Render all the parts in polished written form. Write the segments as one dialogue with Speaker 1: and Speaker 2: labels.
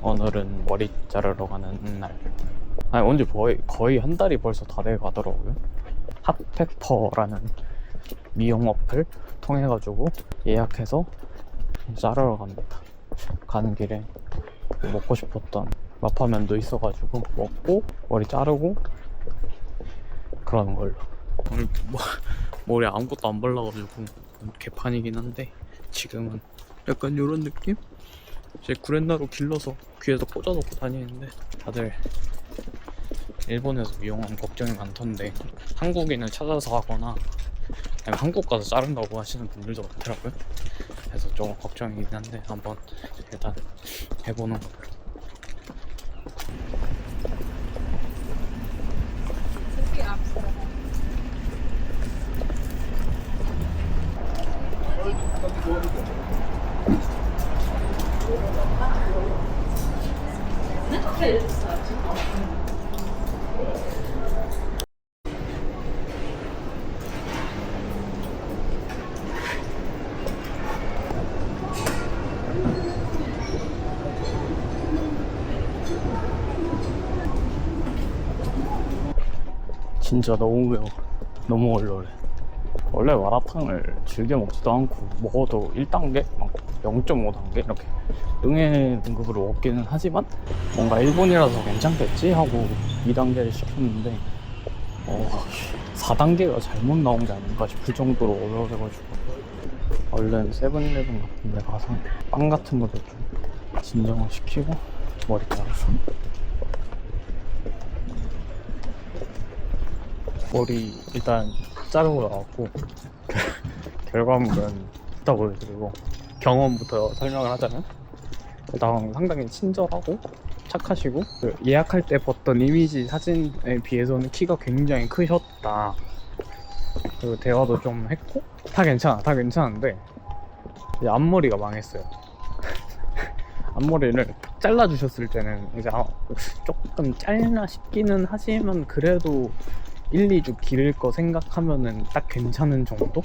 Speaker 1: 오늘은 머리 자르러 가는 날. 아니 언제 거의 한 달이 벌써 다 돼 가더라고요. 핫페퍼라는 미용 어플 통해가지고 예약해서 자르러 갑니다. 가는 길에 먹고 싶었던 마파면도 있어가지고 먹고 머리 자르고 그러는 걸로. 오늘 머리 아무것도 안 발라가지고 개판이긴 한데 지금은 약간 요런 느낌? 제 구렛나루 길러서 귀에서 꽂아놓고 다니는데 다들 일본에서 미용하면 걱정이 많던데 한국인을 찾아서 하거나 아니면 한국 가서 자른다고 하시는 분들도 많더라고요. 그래서 좀 걱정이긴 한데 한번 일단 해보는 걸로. 진짜 너무 매워. 너무 얼얼해. 원래 마라탕을 즐겨 먹지도 않고 먹어도 1단계? 0.5단계? 이렇게 응애 등급으로 먹기는 하지만 뭔가 일본이라서 괜찮겠지 하고 2단계를 시켰는데 4단계가 잘못 나온 게 아닌가 싶을 정도로 얼얼해가지고 얼른 세븐일레븐 같은 데 가서 빵 같은 것도 좀 진정을 시키고 머리 자르죠. 머리 일단 자르고 나왔고 결과물은 이따 보여드리고 경험부터 설명을 하자면 일단 상당히 친절하고 착하시고 예약할 때 봤던 이미지 사진에 비해서는 키가 굉장히 크셨다. 그리고 대화도 좀 했고 다 괜찮은데 이제 앞머리가 망했어요. 앞머리를 잘라주셨을 때는 이제 조금 짧나 싶기는 하지만 그래도 1, 2주 기를 거 생각하면은 딱 괜찮은 정도?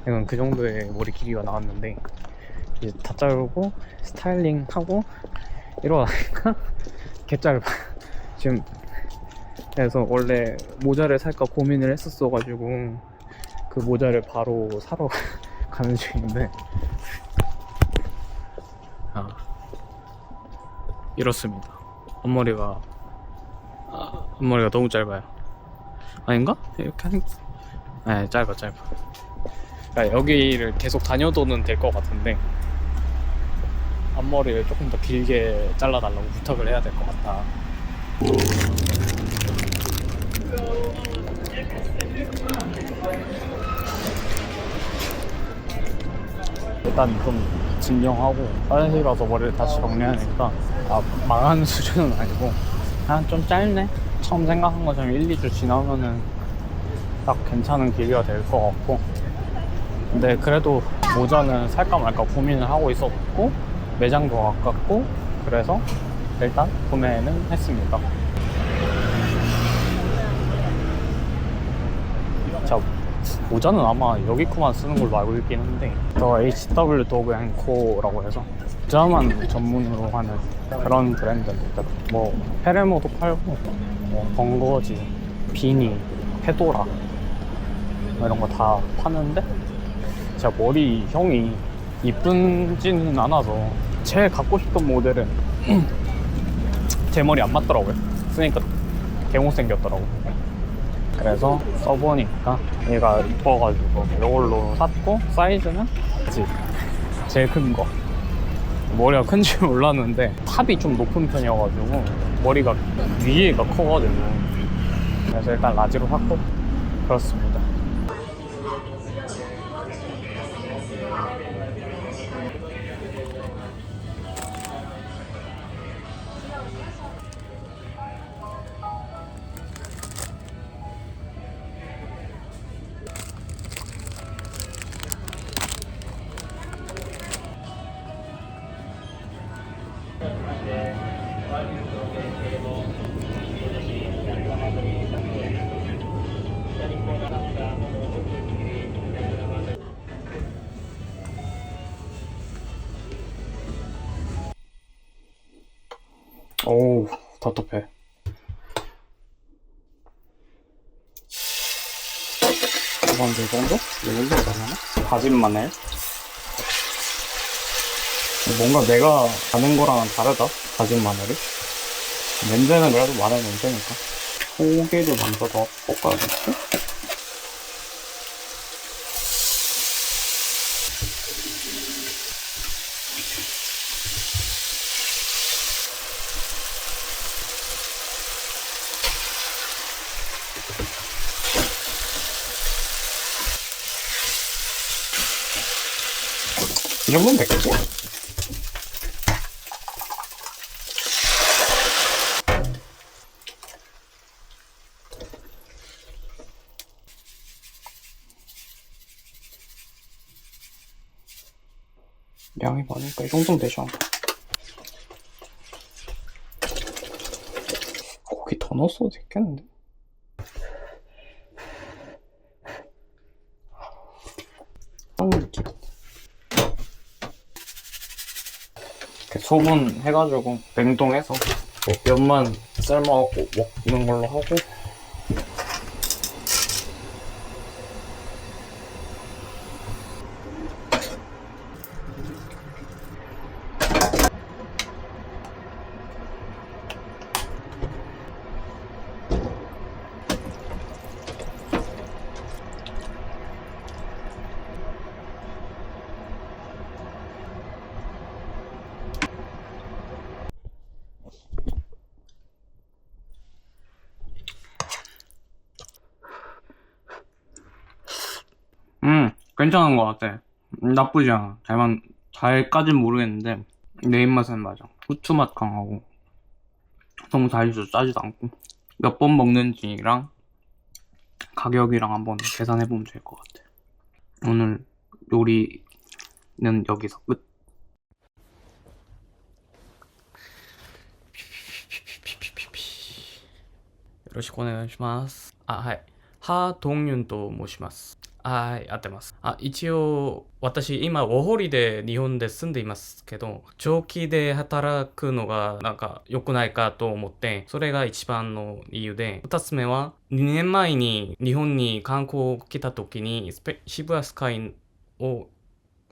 Speaker 1: 약간 그 정도의 머리 길이가 나왔는데 이제 다 자르고 스타일링 하고 이러다니까 개 짧아. 지금 그래서 원래 모자를 살까 고민을 했었어가지고 그 모자를 바로 사러 가는 중인데 이렇습니다. 앞머리가 너무 짧아요. 아닌가? 이렇게 하는 네, 짧아. 그러니까 여기를 계속 다녀도는 될 것 같은데 앞머리를 조금 더 길게 잘라달라고 부탁을 해야 될 것 같다. 일단 좀 진정하고 화장실 가서 머리를 다시 정리하니까 망하는 수준은 아니고 그냥 좀 짧네? 처음 생각한 것처럼 1, 2주 지나면은 딱 괜찮은 길이가 될 것 같고 근데 그래도 모자는 살까 말까 고민을 하고 있었고 매장도 가깝고 그래서 일단 구매는 했습니다. 자, 모자는 아마 여기 코만 쓰는 걸로 알고 있긴 한데 HW 도그 앤 코라고 해서 모자만 전문으로 하는 그런 브랜드입니다. 뭐 페레모도 팔고 뭐 번거지, 비니, 페도라 뭐 이런 거 다 파는데 제가 머리형이 이쁜지는 않아서 제일 갖고 싶던 모델은 제 머리 안 맞더라고요. 쓰니까 개못생겼더라고. 그래서 써보니까 얘가 이뻐가지고 이걸로 샀고 사이즈는 제일 큰 거. 머리가 큰지 몰랐는데 탑이 좀 높은 편이어가지고 머리가 위에가 커가지고 그래서 일단 라지로 샀고 그렇습니다. 어우, 답답해. 이건데, 이 정도? 이 정도 되려나? 다진 마늘. 뭔가 내가 아는 거랑은 다르다, 다진 마늘이. 냄새는 그래도 마늘 냄새니까. 고기를 먼저 넣어 볶아야겠지? 이 정도면 됐겠지? 양이 많으니까 이 정도면 되죠. 고기 더 넣었어도 됐겠는데? 이렇게 소분해가지고 냉동해서 면만 삶아갖고 먹는 걸로 하고. 괜찮은 것 같아. 나쁘지 않아. 잘까진 모르겠는데 내 입맛엔 맞아. 후추 맛 강하고 너무 달지도 짜지도 않고. 몇 번 먹는지랑 가격이랑 한번 계산해보면 될 것 같아. 오늘 요리는 여기서 끝. よろしくお願いします。はい。ハ・ドンユンと申します。はい、合ってます。一応、私、今、ワーホリで日本で住んでいますけど、長期で働くのがなんか良くないかと思って、それが一番の理由で、二つ目は、2年前に日本に観光来た時に、渋谷スカイを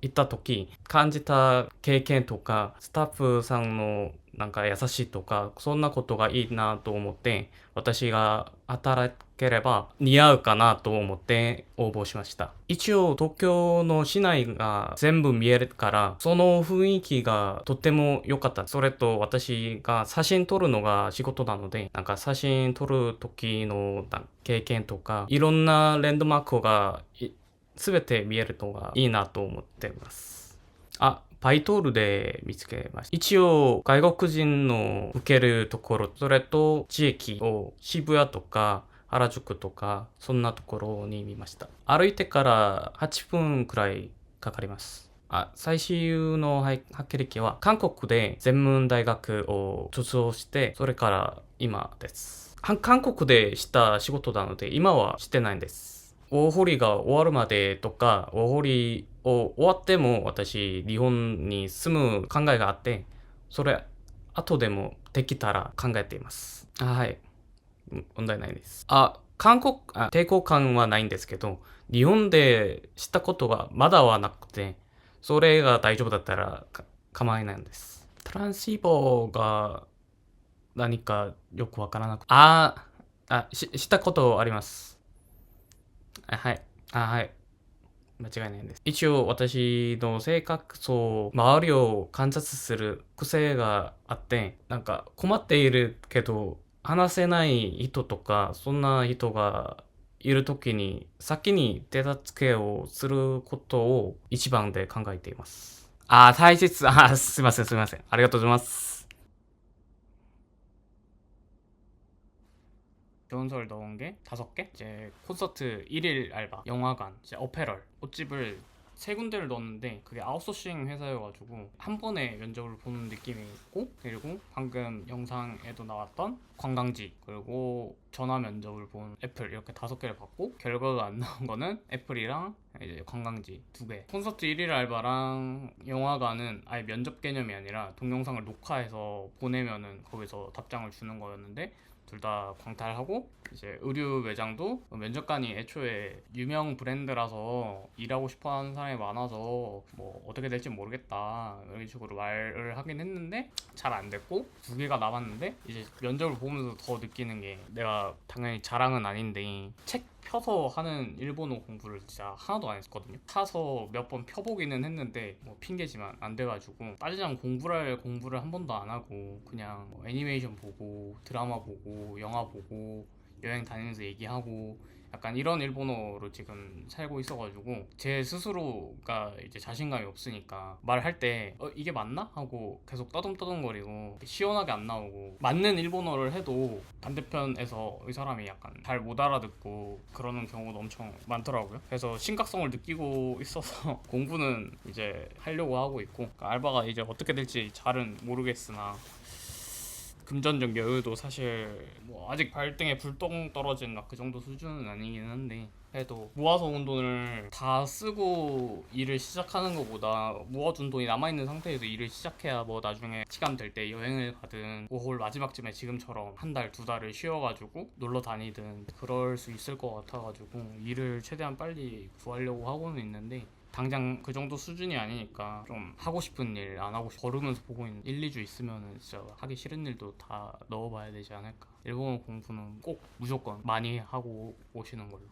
Speaker 1: 行った時、感じた経験とか、スタッフさんのなんか優しいとか、そんなことがいいなと思って、私が働ければ似合うかなと思って応募しました。一応東京の市内が全部見えるから、その雰囲気がとっても良かった。それと私が写真撮るのが仕事なので、なんか写真撮る時の経験とか、いろんなレンドマークが全て見えるのがいいなと思っています。バイトールで見つけました。一応外国人の受けるところ、それと地域を渋谷とか原宿とかそんなところに見ました。歩いてから8分くらいかかります。最終の学歴は韓国で専門大学を卒業して、それから今です。韓国でした仕事なので今はしてないんです。大堀が終わるまでとか、大堀を終わっても私、日本に住む考えがあって、それ、後でもできたら考えています。はい。問題ないです。抵抗感はないんですけど、日本で知ったことがまだはなくて、それが大丈夫だったら構いないんです。トランシーボーが何かよくわからなくて。知ったことあります。はい。はい。間違いないんです。一応私の性格と周りを観察する癖があって、なんか困っているけど話せない人とか、そんな人がいるときに先に手助けをすることを一番で考えています。大切。すいません、すいません。ありがとうございます。좋은소리 넣은 게 5개? 이제 콘서트 1일 알바, 영화관, 이제 오페럴, 옷집을 세 군데를 넣었는데 그게 아웃소싱 회사여가지고 한 번에 면접을 보는 느낌이 있고, 그리고 방금 영상에도 나왔던 관광지, 그리고 전화 면접을 본 애플, 이렇게 5개를 받고 결과가 안 나온 거는 애플이랑 이제 관광지 2개. 콘서트 1일 알바랑 영화관은 아예 면접 개념이 아니라 동영상을 녹화해서 보내면은 거기서 답장을 주는 거였는데 둘 다 광탈하고, 이제 의류 매장도 면접관이 애초에 유명 브랜드라서 일하고 싶어 하는 사람이 많아서 뭐 어떻게 될지 모르겠다 이런 식으로 말을 하긴 했는데 잘 안 됐고, 2개가 남았는데 이제 면접을 보면서 더 느끼는 게, 내가 당연히 자랑은 아닌데 책 펴서 하는 일본어 공부를 진짜 하나도 안 했거든요. 사서 몇 번 펴보기는 했는데 뭐 핑계지만 안 돼가지고, 따지자면 공부를 한 번도 안 하고 그냥 뭐 애니메이션 보고 드라마 보고 영화 보고 여행 다니면서 얘기하고 약간 이런 일본어로 지금 살고 있어가지고, 제 스스로가 이제 자신감이 없으니까 말할 때 이게 맞나? 하고 계속 떠듬떠듬거리고 시원하게 안 나오고, 맞는 일본어를 해도 반대편에서 이 사람이 약간 잘 못 알아듣고 그러는 경우도 엄청 많더라고요. 그래서 심각성을 느끼고 있어서 공부는 이제 하려고 하고 있고, 그러니까 알바가 이제 어떻게 될지 잘은 모르겠으나 금전적 여유도 사실 뭐 아직 발등에 불똥 떨어진 막 그 정도 수준은 아니긴 한데, 그래도 모아서 온 돈을 다 쓰고 일을 시작하는 것보다 모아둔 돈이 남아있는 상태에서 일을 시작해야 뭐 나중에 시간 될 때 여행을 가든 5월 마지막쯤에 지금처럼 한 달, 2달을 쉬어가지고 놀러 다니든 그럴 수 있을 것 같아가지고 일을 최대한 빨리 구하려고 하고는 있는데, 당장 그 정도 수준이 아니니까 좀 하고 싶은 일, 안 하고 걸으면서 보고 있는 1, 2주 있으면은 진짜 하기 싫은 일도 다 넣어봐야 되지 않을까. 일본어 공부는 꼭 무조건 많이 하고 오시는 걸로.